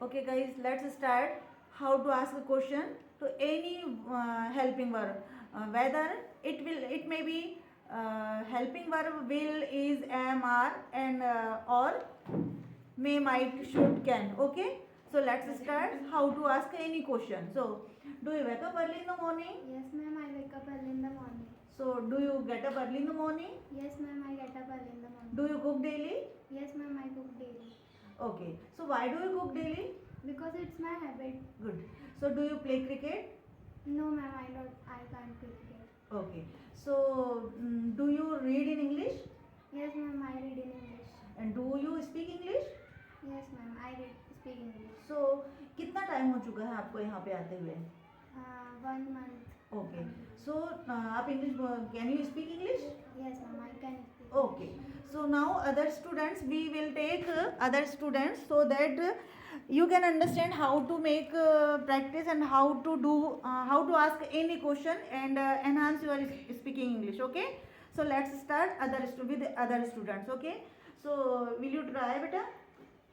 Okay, guys, let's start how to ask a question to any helping verb. Whether it may be helping verb will is am are and or may might should can. Okay, so let's start how to ask any question. So, do you wake up early in the morning? Yes, ma'am, I wake up early in the morning. So, do you get up early in the morning? Yes, ma'am, I get up early in the morning. Do you cook daily? Yes, ma'am, I cook daily. Okay, so why do you cook daily? Because it's my habit. Good. So, do you play cricket? No, ma'am, I can't play cricket. Okay. So, do you read in English? Yes, ma'am, I read in English. And do you speak English? Yes, ma'am, I speak English. So, कितना time हो चुका है आपको यहाँ पे आते हुए? 1 month. Okay. So, आप English can you speak English? Yes, ma'am, I can speak. Okay. So now other students we will take other students so that you can understand how to make practice and how to do how to ask any question and enhance your speaking English. Okay. So let's start with other students. Okay. So will you try, beta?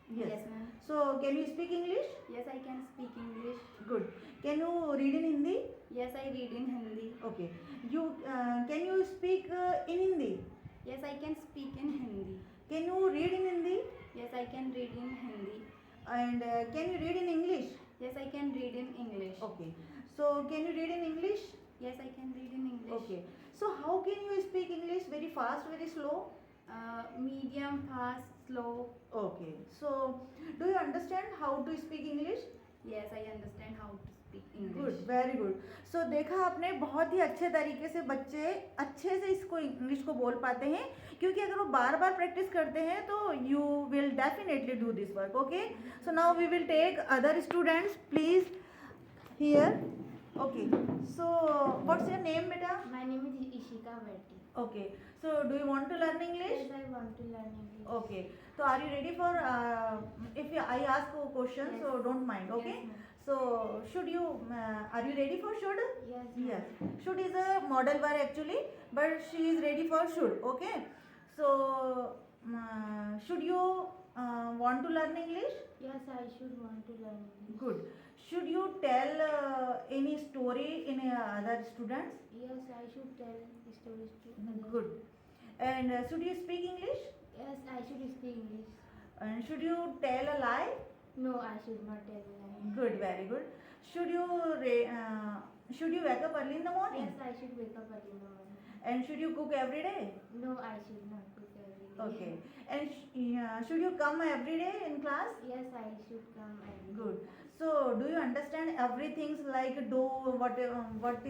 Yes, ma'am. So can you speak English? Yes, I can speak English. Good. Can you read in Hindi? Yes, I read in Hindi. Okay. You can you speak in Hindi? Yes, I can speak in Hindi. Can you read in Hindi? Yes, I can read in Hindi. And can you read in English? Yes, I can read in English. Okay. So can you read in English? Yes, I can read in English. Okay. So how can you speak English? Very fast, very slow? Medium, fast, slow. Okay. So do you understand how to speak English? Yes, I understand how to speak English. Good very good. So देखा आपने बहुत ही अच्छे तरीके से बच्चे अच्छे से इसको इंग्लिश को बोल पाते हैं क्योंकि अगर वो बार बार प्रैक्टिस करते हैं तो you will definitely do this work. Okay. So now we will take other students please here. Okay. So what's your name बेटा? My name is Ishika Verti. Okay. So do you want to learn English? Yes, I want to learn English. Okay. So are you ready for if I ask a question? Yes. So don't mind. Okay. Yes, ma'am. So should you are you ready for should? Yes, ma'am. Yes. Should is a model verb actually, but she is ready for should. Okay. So should you want to learn English? Yes, I should want to learn English. Good. Should you tell any story in other students? Yes, I should tell stories to others. Good. And should you speak English? Yes, I should speak English. And should you tell a lie? No, I should not tell a lie. Good, very good. Should you wake up early in the morning? Yes, I should wake up early in the morning. And should you cook every day? No, I should not cook every day. Okay. And should you come every day in class? Yes, I should come every day. Good. So, do you understand everything like do what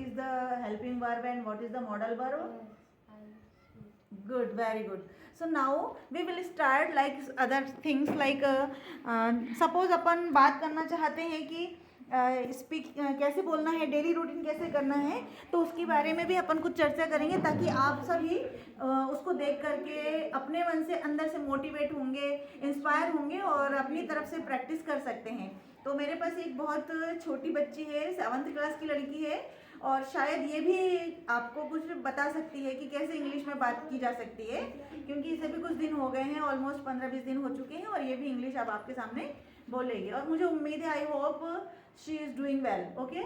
is the helping verb and what is the modal verb? Yes, I should. Good, very good. So now we will start like other things like suppose अपन बात करना चाहते हैं कि speak कैसे बोलना है, daily routine कैसे करना है, तो उसके बारे में भी अपन कुछ चर्चा करेंगे ताकि आप सभी उसको देख करके अपने मन से अंदर से मोटिवेट होंगे, इंस्पायर होंगे और अपनी तरफ से प्रैक्टिस कर सकते हैं. तो मेरे पास एक बहुत छोटी बच्ची है, 7th क्लास की लड़की है और शायद ये भी आपको कुछ बता सकती है कि कैसे इंग्लिश में बात की जा सकती है क्योंकि इसे भी कुछ दिन हो गए हैं, ऑलमोस्ट 15-20 दिन हो चुके हैं और ये भी इंग्लिश अब आपके सामने बोलेगी और मुझे उम्मीद है I hope she is doing well. Okay.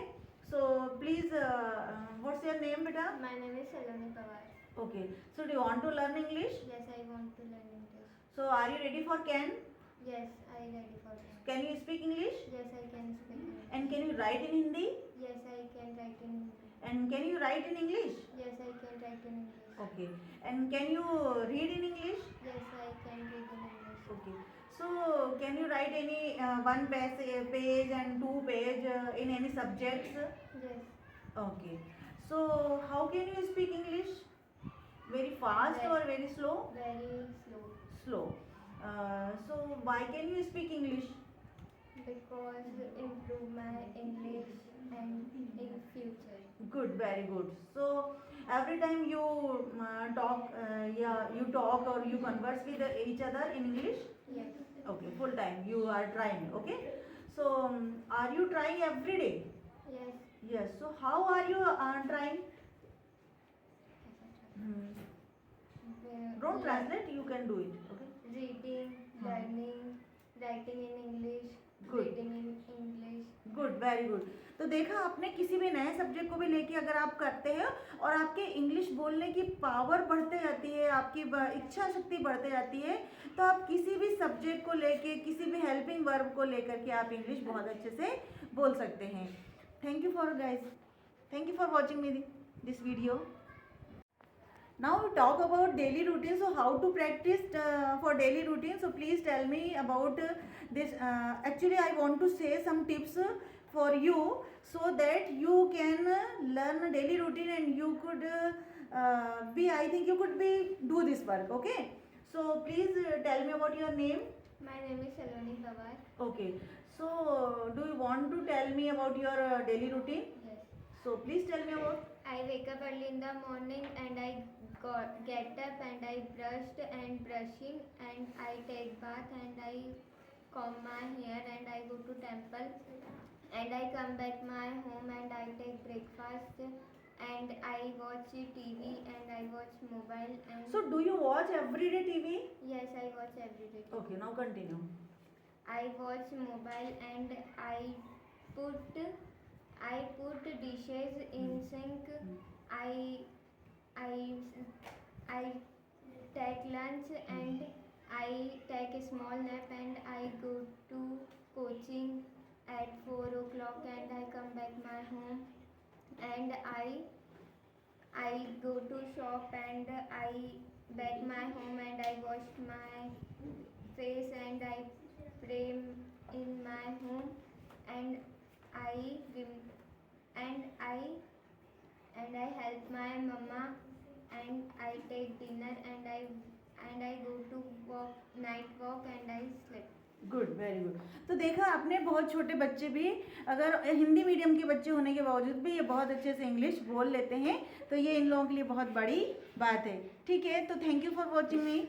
So please what's your name बेटा? My name is Saloni Pawar. Okay. So do you want to learn English? Yes, I want to learn English. So are you ready for can? Yes, I ready for that. Can you speak English? Yes, I can speak English. And can you write in Hindi? Yes, I can write in English. And can you write in English? Yes, I can write in English. Okay. And can you read in English? Yes, I can read in English. Okay. So can you write any one page and 2 page in any subjects? Yes. Okay. So how can you speak English? Very fast or very slow? Very slow. Slow. So why can you speak English? Because improve my English and in future. Good, very good. So every time you you talk or you converse with each other in English? Yes. Okay, full time you are trying. Okay. So are you trying every day? Yes. Yes. So how are you trying? Don't translate. You can do it. Okay. Reading, learning, writing in English, Good. reading good, very good. तो देखा आपने, किसी भी नए subject को भी लेके अगर आप करते हैं और आपके इंग्लिश बोलने की पावर बढ़ते जाती है, आपकी इच्छा शक्ति बढ़ते जाती है, तो आप किसी भी सब्जेक्ट को लेके, किसी भी हेल्पिंग वर्ब को लेकर के आप इंग्लिश बहुत अच्छे से बोल सकते हैं। Thank you for guys, thank you for watching me this video. Now we talk about daily routine. So how to practice for daily routine? So please tell me about this. Actually, I want to say some tips for you so that you can learn a daily routine and you could be. I think you could be do this work. Okay. So please tell me about your name. My name is Saloni Pawar. Okay. So do you want to tell me about your daily routine? Yes. So please tell me about. I wake up early in the morning and I get up and I brushed and brushing and I take bath and I comb my hair and I go to temple and I come back my home and I take breakfast and I watch TV and I watch mobile and So do you watch everyday TV? yes, I watch every day. Okay, now continue. I watch mobile and I put dishes in sink. I take lunch and I take a small nap and I go to coaching at 4 o'clock and I come back my home and I go to shop and I back my home and I wash my face and I pray in my home and I help my mama and I take dinner and I go to night walk and I sleep. Good, very good. तो देखा आपने, बहुत छोटे बच्चे भी, अगर Hindi medium के बच्चे होने के बावजूद भी ये बहुत अच्छे से इंग्लिश बोल लेते हैं, तो ये इन लोगों के लिए बहुत बड़ी बात है। ठीक है, तो thank you for watching me.